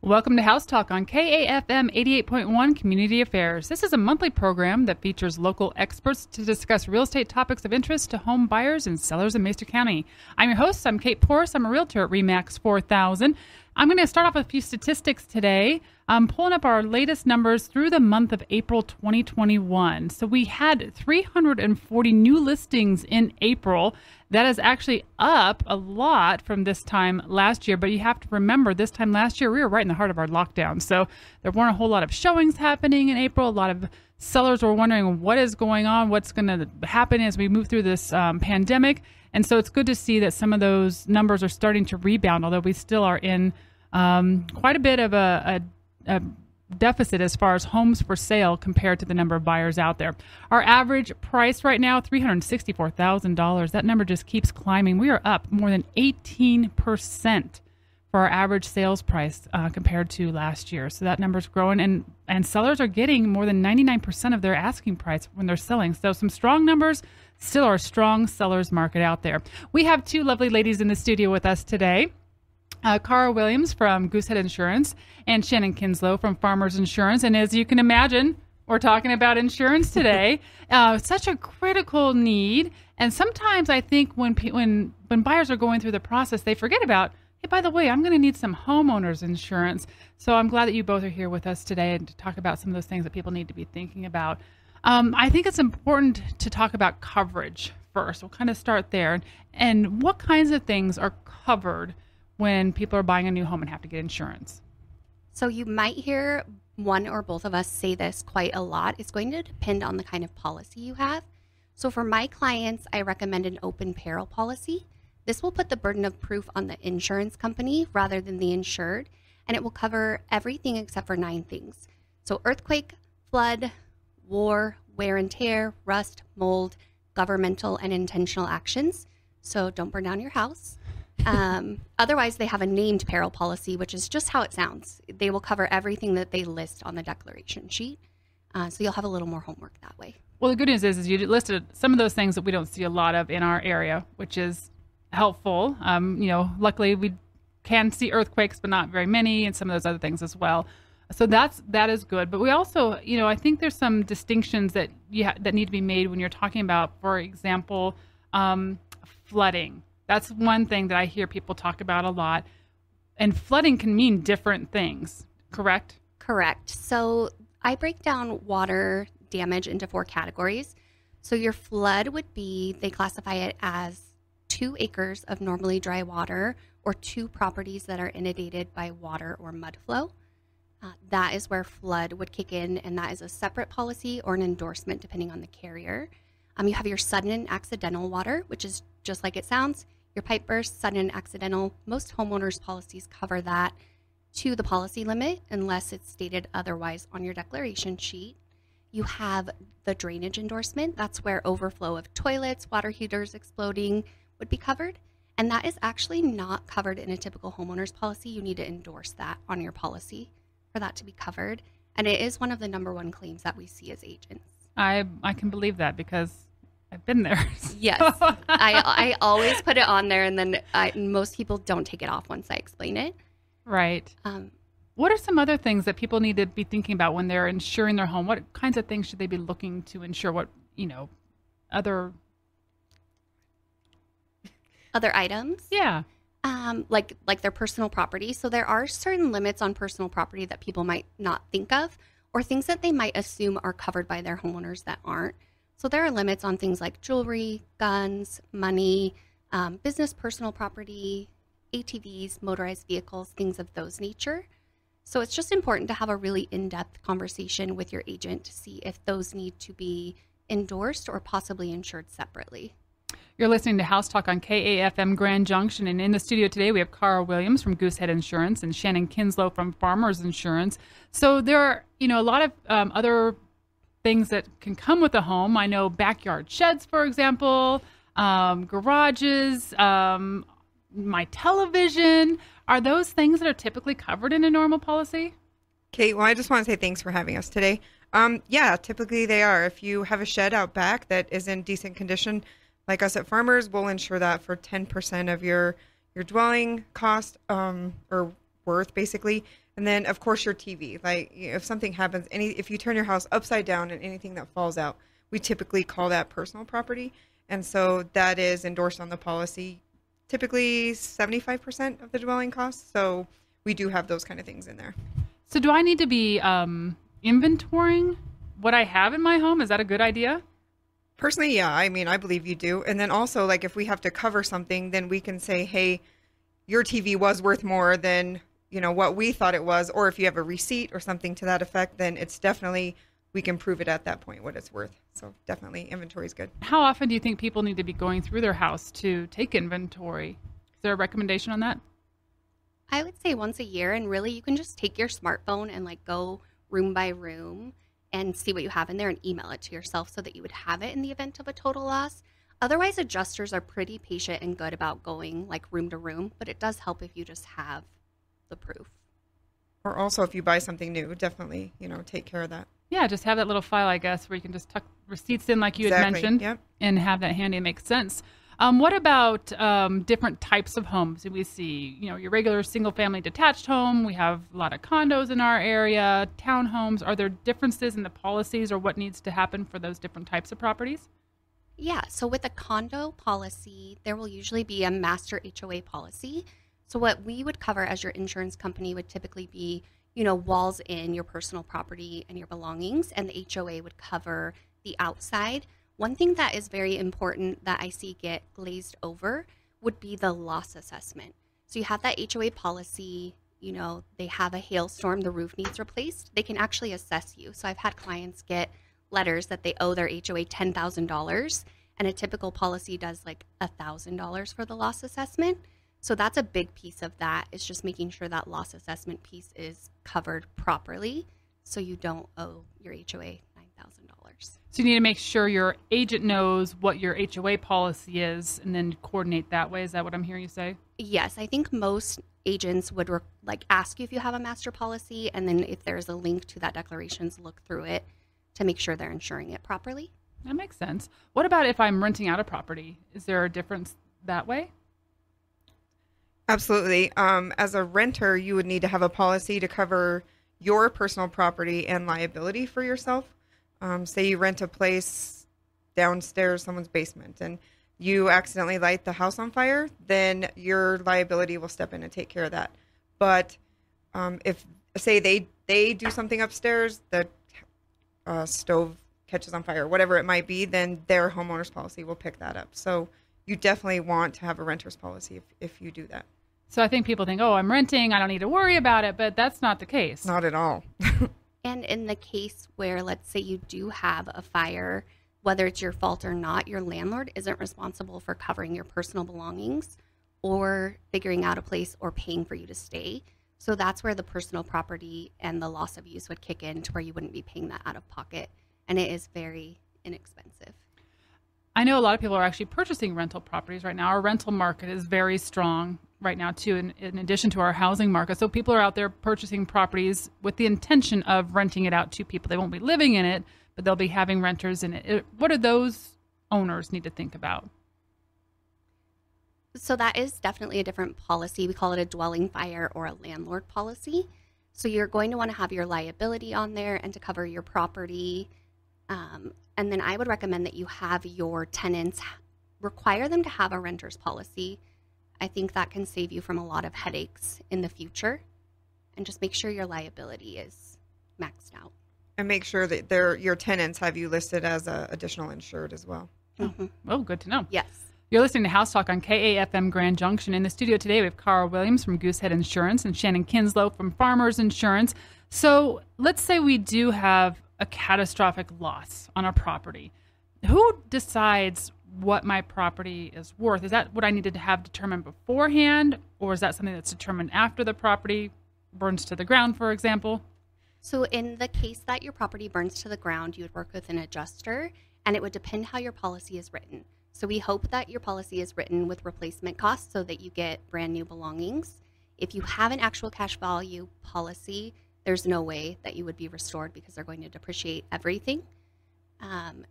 Welcome to House Talk on KAFM 88.1 Community Affairs. This is a monthly program that features local experts to discuss real estate topics of interest to home buyers and sellers in Mesa County. I'm your host. I'm Kate Porras. I'm a realtor at RE/MAX 4000. I'm going to start off with a few statistics today. I'm pulling up our latest numbers through the month of April 2021. So we had 340 new listings in April. That is actually up a lot from this time last year, but you have to remember this time last year, we were right in the heart of our lockdown. So there weren't a whole lot of showings happening in April. A lot of sellers were wondering what is going on, what's going to happen as we move through this pandemic. And so it's good to see that some of those numbers are starting to rebound, although we still are in quite a bit of a deficit as far as homes for sale compared to the number of buyers out there. Our average price right now, $364,000. That number just keeps climbing. We are up more than 18% for our average sales price compared to last year. So that number's growing, and sellers are getting more than 99% of their asking price when they're selling. So some strong numbers, still are a strong sellers market out there. We have two lovely ladies in the studio with us today. Cara Williams from Goosehead Insurance and Shannon Kinslow from Farmers Insurance. And as you can imagine, we're talking about insurance today. Such a critical need. And sometimes I think when buyers are going through the process, they forget about, hey, by the way, I'm going to need some homeowners insurance. So I'm glad that you both are here with us today and to talk about some of those things that people need to be thinking about. I think it's important to talk about coverage first. We'll kind of start there. And what kinds of things are covered when people are buying a new home and have to get insurance? So you might hear one or both of us say this quite a lot. It's going to depend on the kind of policy you have. So for my clients, I recommend an open peril policy. This will put the burden of proof on the insurance company rather than the insured, and it will cover everything except for 9 things. So earthquake, flood, war, wear and tear, rust, mold, governmental and intentional actions. So don't burn down your house. Otherwise, they have a named peril policy, which is just how it sounds. They will cover everything that they list on the declaration sheet. So you'll have a little more homework that way. Well, the good news is you listed some of those things that we don't see a lot of in our area, which is helpful. Luckily we can see earthquakes, but not very many, and some of those other things as well. So that is good. But we also, I think there's some distinctions that that need to be made when you're talking about, for example, flooding. That's one thing that I hear people talk about a lot. And flooding can mean different things, correct? Correct. So I break down water damage into 4 categories. So your flood would be, they classify it as 2 acres of normally dry water or 2 properties that are inundated by water or mud flow. That is where flood would kick in, and that is a separate policy or an endorsement depending on the carrier. You have your sudden and accidental water, which is just like it sounds. Your pipe burst, sudden and accidental. Most homeowners policies cover that to the policy limit unless it's stated otherwise on your declaration sheet. You have the drainage endorsement. That's where overflow of toilets, water heaters exploding would be covered. And that is actually not covered in a typical homeowner's policy. You need to endorse that on your policy for that to be covered. And it is one of the number 1 claims that we see as agents. I can believe that because I've been there. Yes. I always put it on there, and then most people don't take it off once I explain it. Right. What are some other things that people need to be thinking about when they're insuring their home? What kinds of things should they be looking to insure? What, other items? Yeah. Like their personal property. So there are certain limits on personal property that people might not think of, or things that they might assume are covered by their homeowners that aren't. So there are limits on things like jewelry, guns, money, business personal property, ATVs, motorized vehicles, things of those nature. So it's just important to have a really in-depth conversation with your agent to see if those need to be endorsed or possibly insured separately. You're listening to House Talk on KAFM Grand Junction, and in the studio today we have Cara Williams from Goosehead Insurance and Shannon Kinslow from Farmers Insurance. So there are, a lot of other things that can come with a home. I know backyard sheds, for example, garages, my television. Are those things that are typically covered in a normal policy? Kate, well, I just want to say thanks for having us today. Yeah, typically they are. If you have a shed out back that is in decent condition, like us at Farmers, we'll insure that for 10% of your dwelling cost, or worth, basically. And then, of course, your TV. Like, if something happens, if you turn your house upside down and anything that falls out, we typically call that personal property. And so that is endorsed on the policy, typically 75% of the dwelling costs. So we do have those kind of things in there. So do I need to be inventorying what I have in my home? Is that a good idea? Personally, yeah. I mean, I believe you do. And then also, like, if we have to cover something, then we can say, hey, your TV was worth more than, what we thought it was. Or if you have a receipt or something to that effect, then it's definitely, we can prove it at that point what it's worth. So definitely inventory is good. How often do you think people need to be going through their house to take inventory? Is there a recommendation on that? I would say once a year, and really you can just take your smartphone and go room by room and see what you have in there and email it to yourself so that you would have it in the event of a total loss. Otherwise, adjusters are pretty patient and good about going room to room, but it does help if you just have the proof. Or also if you buy something new, definitely, take care of that. Yeah, just have that little file, I guess, where you can just tuck receipts in like you had mentioned. Yep. And have that handy. It makes sense. What about different types of homes? We see, your regular single-family detached home. We have a lot of condos in our area, townhomes. Are there differences in the policies or what needs to happen for those different types of properties? Yeah, so with a condo policy, there will usually be a master HOA policy. So what we would cover as your insurance company would typically be, walls in your personal property and your belongings, and the HOA would cover the outside. One thing that is very important that I see get glazed over would be the loss assessment. So you have that HOA policy, they have a hailstorm, the roof needs replaced. They can actually assess you. So I've had clients get letters that they owe their HOA $10,000, and a typical policy does $1,000 for the loss assessment. So that's a big piece of that, is just making sure that loss assessment piece is covered properly so you don't owe your HOA $9,000. So you need to make sure your agent knows what your HOA policy is and then coordinate that way. Is that what I'm hearing you say? Yes, I think most agents would ask you if you have a master policy, and then if there's a link to that declarations, look through it to make sure they're insuring it properly. That makes sense. What about if I'm renting out a property? Is there a difference that way? Absolutely. As a renter, you would need to have a policy to cover your personal property and liability for yourself. Say you rent a place downstairs, someone's basement, and you accidentally light the house on fire, then your liability will step in and take care of that. But if, say, they do something upstairs, the stove catches on fire, whatever it might be, then their homeowner's policy will pick that up. So you definitely want to have a renter's policy if you do that. So I think people think, oh, I'm renting, I don't need to worry about it, but that's not the case. Not at all. And in the case where, let's say you do have a fire, whether it's your fault or not, your landlord isn't responsible for covering your personal belongings or figuring out a place or paying for you to stay. So that's where the personal property and the loss of use would kick in, to where you wouldn't be paying that out of pocket. And it is very inexpensive. I know a lot of people are actually purchasing rental properties right now. Our rental market is very strong right now, too, in addition to our housing market. So people are out there purchasing properties with the intention of renting it out to people. They won't be living in it, but they'll be having renters in it. What do those owners need to think about? So that is definitely a different policy. We call it a dwelling fire or a landlord policy. So you're going to want to have your liability on there and to cover your property. And then I would recommend that you have your tenants, require them to have a renter's policy. I think that can save you from a lot of headaches in the future, and just make sure your liability is maxed out. And make sure that your tenants have you listed as a additional insured as well. Mm-hmm. Oh, good to know. Yes. You're listening to House Talk on KAFM Grand Junction. In the studio today, we have Cara Williams from Goosehead Insurance and Shannon Kinslow from Farmers Insurance. So let's say we do have a catastrophic loss on a property. Who decides what my property is worth? Is that what I needed to have determined beforehand, or is that something that's determined after the property burns to the ground, for example? So in the case that your property burns to the ground, you would work with an adjuster, and it would depend how your policy is written. So we hope that your policy is written with replacement costs so that you get brand new belongings. If you have an actual cash value policy, there's no way that you would be restored because they're going to depreciate everything.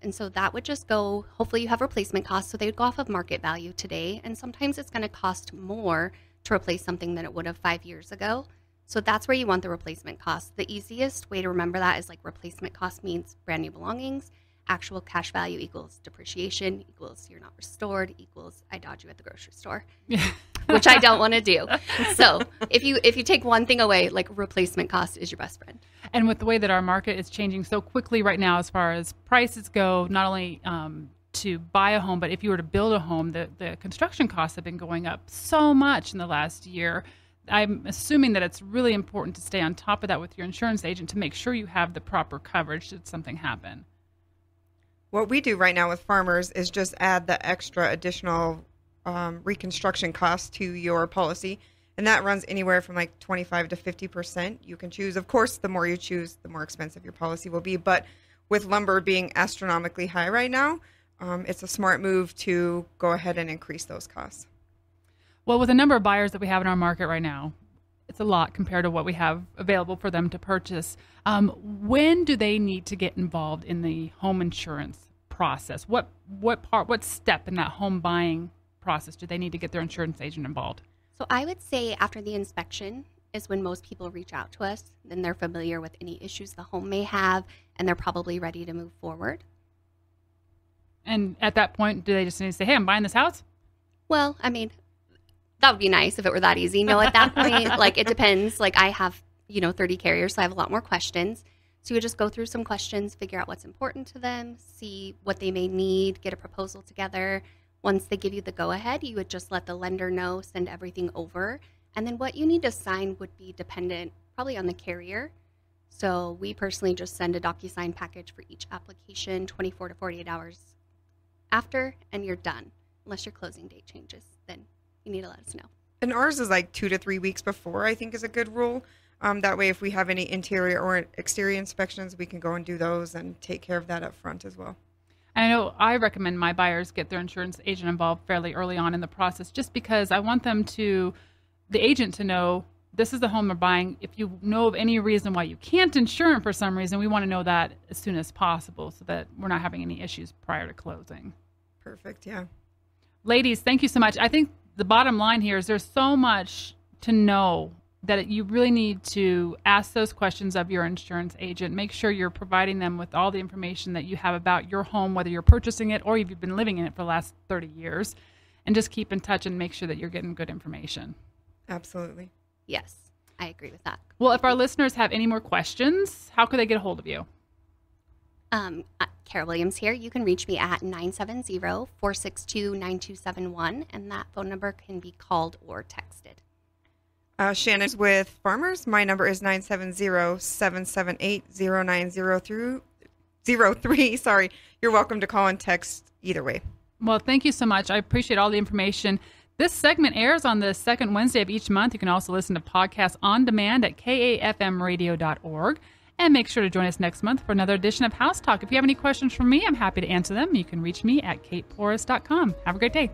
And so that would just go, hopefully you have replacement costs, so they would go off of market value today. And sometimes it's going to cost more to replace something than it would have 5 years ago. So that's where you want the replacement cost. The easiest way to remember that is like replacement cost means brand new belongings. Actual cash value equals depreciation equals you're not restored equals I dodge you at the grocery store, which I don't want to do. So if you take one thing away, like replacement cost is your best friend. And with the way that our market is changing so quickly right now, as far as prices go, not only to buy a home, but if you were to build a home, the construction costs have been going up so much in the last year. I'm assuming that it's really important to stay on top of that with your insurance agent to make sure you have the proper coverage should something happen. What we do right now with farmers is just add the extra additional reconstruction cost to your policy. And that runs anywhere from like 25 to 50%. You can choose. Of course, the more you choose, the more expensive your policy will be. But with lumber being astronomically high right now, it's a smart move to go ahead and increase those costs. Well, with the number of buyers that we have in our market right now, it's a lot compared to what we have available for them to purchase. When do they need to get involved in the home insurance process? What step in that home buying process do they need to get their insurance agent involved? So I would say after the inspection is when most people reach out to us. Then they're familiar with any issues the home may have, and they're probably ready to move forward. And at that point, do they just need to say, hey, I'm buying this house? Well, I mean, that would be nice if it were that easy. No, at that point, like it depends. Like I have, 30 carriers, so I have a lot more questions. So you would just go through some questions, figure out what's important to them, see what they may need, get a proposal together. Once they give you the go-ahead, you would just let the lender know, send everything over. And then what you need to sign would be dependent probably on the carrier. So we personally just send a DocuSign package for each application 24 to 48 hours after, and you're done. Unless your closing date changes, then you need to let us know. And ours is like 2 to 3 weeks before, I think is a good rule. That way, if we have any interior or exterior inspections, we can go and do those and take care of that up front as well. I know I recommend my buyers get their insurance agent involved fairly early on in the process, just because I want the agent to know this is the home they're buying. If you know of any reason why you can't insure it for some reason, we want to know that as soon as possible so that we're not having any issues prior to closing. Perfect, yeah. Ladies, thank you so much. I think the bottom line here is there's so much to know that you really need to ask those questions of your insurance agent. Make sure you're providing them with all the information that you have about your home, whether you're purchasing it or if you've been living in it for the last 30 years. And just keep in touch and make sure that you're getting good information. Absolutely. Yes, I agree with that. Well, if our listeners have any more questions, how could they get a hold of you? Cara Williams here. You can reach me at 970-462-9271, and that phone number can be called or texted. Shannon's with Farmers. My number is 970-778-0903. Sorry. You're welcome to call and text either way. Well, thank you so much. I appreciate all the information. This segment airs on the second Wednesday of each month. You can also listen to podcasts on demand at KAFMradio.org. And make sure to join us next month for another edition of House Talk. If you have any questions for me, I'm happy to answer them. You can reach me at kateporras.com. Have a great day.